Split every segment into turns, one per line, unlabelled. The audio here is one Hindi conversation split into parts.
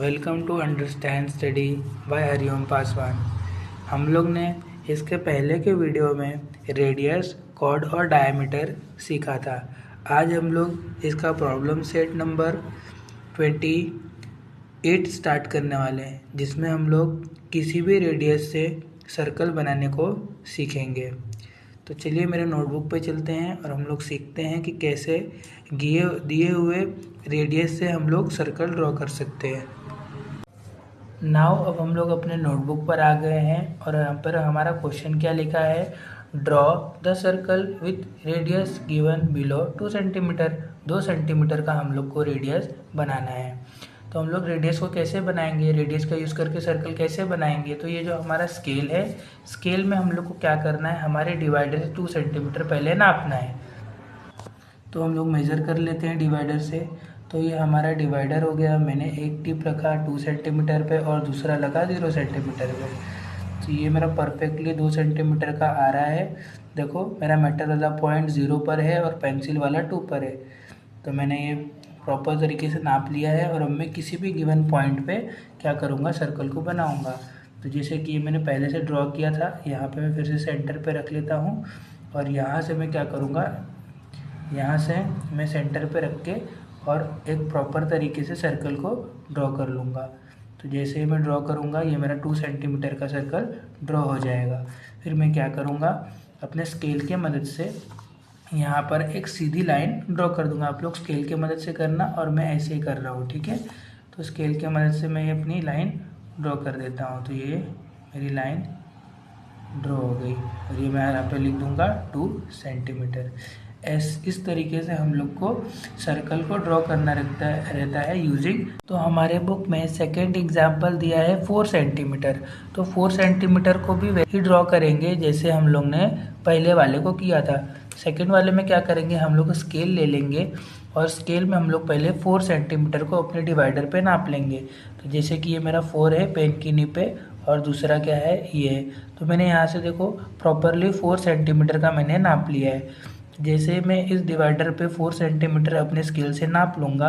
Welcome to understand study by Hariom Paswan. हम लोग ने इसके पहले के वीडियो में रेडियस, कॉर्ड और डायमीटर सीखा था। आज हम लोग इसका प्रॉब्लम सेट नंबर 28 स्टार्ट करने वाले हैं, जिसमें हम लोग किसी भी रेडियस से सर्कल बनाने को सीखेंगे। तो चलिए मेरे नोटबुक पे चलते हैं और हम लोग सीखते हैं कि कैसे दिए हुए रेडियस से हम लोग सर्कल ड्रॉ कर सकते हैं। नाउ अब हम लोग अपने नोटबुक पर आ गए हैं और यहाँ पर हमारा क्वेश्चन क्या लिखा है, draw the circle with radius given below 2 centimetre. 2 centimetre का हम लोग को रेडियस बनाना है। तो हम लोग रेडियस को कैसे बनाएंगे, रेडियस का यूज़ करके सर्कल कैसे बनाएंगे। तो ये जो हमारा स्केल है, स्केल में हम लोग को क्या करना है, हमारे डिवाइडर से 2 सेंटीमीटर पहले नापना है। तो हम लोग मेज़र कर लेते हैं डिवाइडर से। तो ये हमारा डिवाइडर हो गया। मैंने एक टिप रखा 2 सेंटीमीटर पे और दूसरा लगा 0 सेंटीमीटर पे। तो ये मेरा परफेक्टली 2 सेंटीमीटर का आ रहा है। देखो मेरा मेटल वाला पॉइंट 0 पर है और पेंसिल वाला 2 पर है। तो मैंने ये प्रॉपर तरीके से नाप लिया है और अब मैं किसी भी गिवन पॉइंट पे क्या करूँगा, सर्कल को बनाऊँगा। तो जैसे कि मैंने पहले से ड्रॉ किया था, यहाँ पे मैं फिर से सेंटर पे रख लेता हूँ और यहाँ से मैं क्या करूँगा, यहाँ से मैं सेंटर पे रख के और एक प्रॉपर तरीके से सर्कल को ड्रॉ कर लूँगा। तो जैसे ही मैं ड्रॉ करूँगा, ये मेरा 2 सेंटीमीटर का सर्कल ड्रॉ हो जाएगा। फिर मैं क्या करूँगा, अपने स्केल के मदद से यहाँ पर एक सीधी लाइन ड्रॉ कर दूँगा। आप लोग स्केल के मदद से करना और मैं ऐसे ही कर रहा हूँ, ठीक है। तो स्केल के मदद से मैं अपनी लाइन ड्रॉ कर देता हूँ। तो ये मेरी लाइन ड्रॉ हो गई और ये मैं यहाँ पे लिख दूँगा 2 सेंटीमीटर। इस तरीके से हम लोग को सर्कल को ड्रॉ करना रहता है यूजिंग। तो हमारे बुक में सेकंड एग्जाम्पल दिया है 4 सेंटीमीटर। तो 4 सेंटीमीटर को भी वही ड्रॉ करेंगे जैसे हम लोग ने पहले वाले को किया था। सेकंड वाले में क्या करेंगे, हम लोग स्केल ले लेंगे और स्केल में हम लोग पहले 4 सेंटीमीटर को अपने डिवाइडर पे नाप लेंगे। तो जैसे कि ये मेरा 4 है पेन की नी पे और दूसरा क्या है, ये है। तो मैंने यहाँ से देखो प्रॉपरली 4 सेंटीमीटर का मैंने नाप लिया है। जैसे मैं इस डिवाइडर पे 4 सेंटीमीटर अपने स्केल से नाप लूँगा,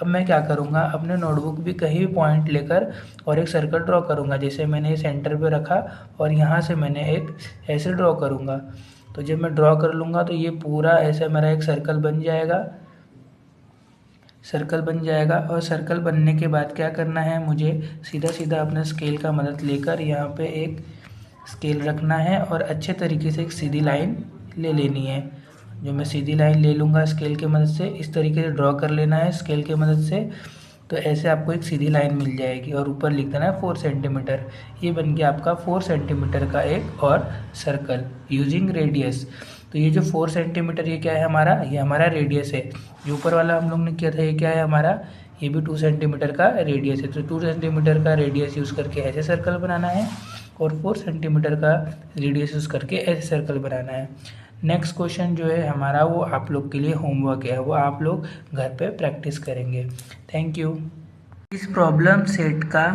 अब मैं क्या करूँगा, अपने नोटबुक भी कहीं भी पॉइंट लेकर और एक सर्कल ड्रॉ करूँगा। जैसे मैंने ये सेंटर पे रखा और यहाँ से मैंने एक ऐसे ड्रॉ करूँगा। तो जब मैं ड्रॉ कर लूँगा तो ये पूरा ऐसे मेरा एक सर्कल बन जाएगा। और सर्कल बनने के बाद क्या करना है, मुझे सीधा सीधा अपने स्केल का मदद लेकर यहाँ पे एक स्केल रखना है और अच्छे तरीके से एक सीधी लाइन ले लेनी है। जो मैं सीधी लाइन ले लूँगा स्केल के मदद से, इस तरीके से ड्रॉ कर लेना है स्केल के मदद से। तो ऐसे आपको एक सीधी लाइन मिल जाएगी और ऊपर लिख देना है 4 सेंटीमीटर। ये बन गया आपका 4 सेंटीमीटर का एक और सर्कल यूजिंग रेडियस। तो ये जो 4 सेंटीमीटर ये क्या है हमारा, ये हमारा रेडियस है। जो ऊपर वाला हम लोग ने किया था ये क्या है हमारा, ये भी 2 सेंटीमीटर का रेडियस है। तो 2 सेंटीमीटर का रेडियस यूज़ करके ऐसे सर्कल बनाना है और 4 सेंटीमीटर का रेडियस यूज़ करके ऐसे सर्कल बनाना है। नेक्स्ट क्वेश्चन जो है हमारा वो आप लोग के लिए होमवर्क है, वो आप लोग घर पे प्रैक्टिस करेंगे। Thank you. इस प्रॉब्लम सेट का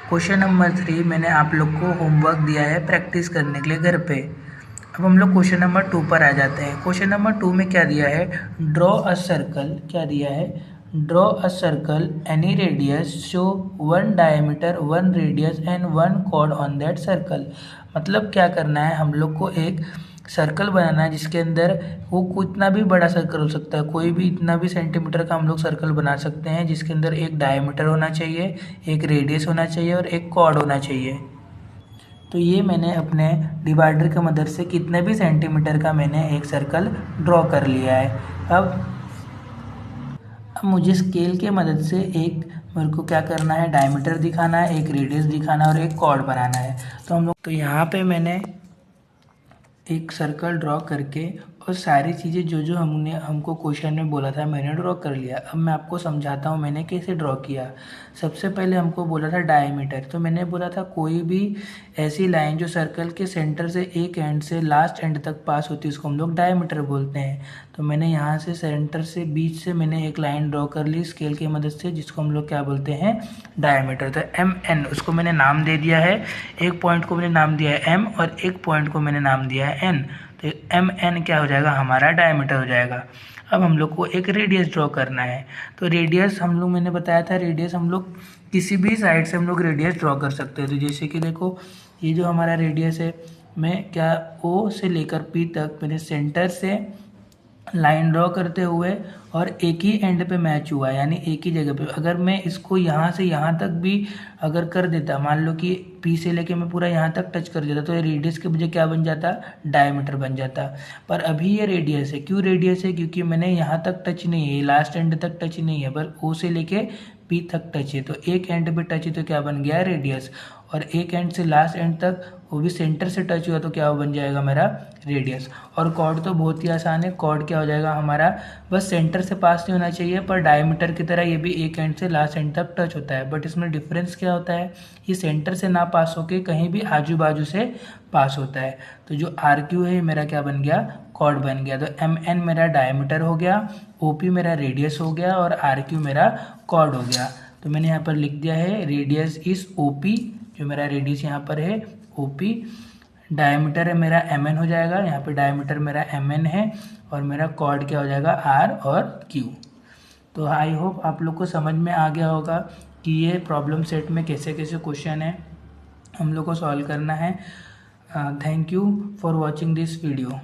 क्वेश्चन नंबर 3 मैंने आप लोग को होमवर्क दिया है प्रैक्टिस करने के लिए घर पे। अब हम लोग क्वेश्चन नंबर 2 पर आ जाते हैं। क्वेश्चन नंबर 2 में क्या दिया है, ड्रॉ अ सर्कल। क्या दिया है, draw a circle any radius show 1 diameter 1 radius and 1 chord on that circle. मतलब क्या करना है, हम लोग को एक सर्कल बनाना है जिसके अंदर वो कितना भी बड़ा सर्कल हो सकता है, कोई भी इतना भी सेंटीमीटर का हम लोग सर्कल बना सकते हैं, जिसके अंदर एक डायमीटर होना चाहिए, एक रेडियस होना चाहिए और एक कॉर्ड होना चाहिए। तो ये मैंने अपने डिवाइडर की मदद से कितने भी सेंटीमीटर का मैंने एक सर्कल ड्रॉ कर लिया है। अब मुझे स्केल के मदद से एक मेरे को क्या करना है, डायमीटर दिखाना है, एक रेडियस दिखाना है और एक कॉर्ड बनाना है। तो हम लोग तो यहाँ पे मैंने एक सर्कल ड्रॉ करके और सारी चीज़ें जो हमको क्वेश्चन में बोला था मैंने ड्रॉ कर लिया। अब मैं आपको समझाता हूँ मैंने कैसे ड्रॉ किया। सबसे पहले हमको बोला था डायमीटर, तो मैंने बोला था कोई भी ऐसी लाइन जो सर्कल के सेंटर से एक एंड से लास्ट एंड तक पास होती है उसको हम लोग डायमीटर बोलते हैं। तो मैंने यहाँ से सेंटर से बीच से मैंने एक लाइन ड्रॉ कर ली स्केल की मदद से, जिसको हम लोग क्या बोलते हैं, डायमीटर। तो MN उसको मैंने नाम दे दिया है। एक पॉइंट को मैंने नाम दिया है M और एक पॉइंट को मैंने नाम दिया है N। तो MN क्या हो जाएगा, हमारा डायमीटर हो जाएगा। अब हम लोग को एक रेडियस ड्रॉ करना है। तो रेडियस हम लोग, मैंने बताया था रेडियस हम लोग किसी भी साइड से हम लोग रेडियस ड्रॉ कर सकते हैं। तो जैसे कि देखो ये जो हमारा रेडियस है, मैं क्या ओ से लेकर पी तक मैंने सेंटर से लाइन ड्रॉ करते हुए और एक ही एंड पे मैच हुआ, यानी एक ही जगह पे। अगर मैं इसको यहाँ से यहाँ तक भी अगर कर देता, मान लो कि पी से लेके मैं पूरा यहाँ तक टच कर देता, तो ये रेडियस के बजाय क्या बन जाता, डायमीटर बन जाता। पर अभी ये रेडियस है। क्यों रेडियस है? क्योंकि मैंने यहाँ तक टच नहीं है, लास्ट एंड तक टच नहीं है, पर ओ से लेके पी तक टच है। तो एक एंड पे टच है तो क्या बन गया, रेडियस। और एक एंड से लास्ट एंड तक वो भी सेंटर से टच हुआ तो क्या बन जाएगा मेरा, रेडियस। और कॉर्ड तो बहुत ही आसान है। कॉर्ड क्या हो जाएगा हमारा, बस सेंटर से पास नहीं होना चाहिए, पर डायमीटर की तरह ये भी एक एंड से लास्ट एंड तक टच होता है। बट इसमें डिफरेंस क्या होता है, ये सेंटर से ना पास होके कहीं भी आजू बाजू से पास होता है। तो जो आर क्यू है मेरा क्या बन गया, कॉर्ड बन गया। तो एम एन मेरा डायमीटर हो गया, ओ पी मेरा रेडियस हो गया और आर क्यू मेरा कॉर्ड हो गया। तो मैंने यहाँ पर लिख दिया है रेडियस इज ओ पी, जो मेरा रेडियस यहाँ पर है ओ पी, डायमीटर है मेरा एम एन हो जाएगा, यहाँ पे डायमीटर मेरा एम एन है, और मेरा कॉर्ड क्या हो जाएगा, आर और क्यू। तो आई होप आप लोग को समझ में आ गया होगा कि ये प्रॉब्लम सेट में कैसे कैसे क्वेश्चन है हम लोग को सॉल्व करना है। Thank you for watching this video.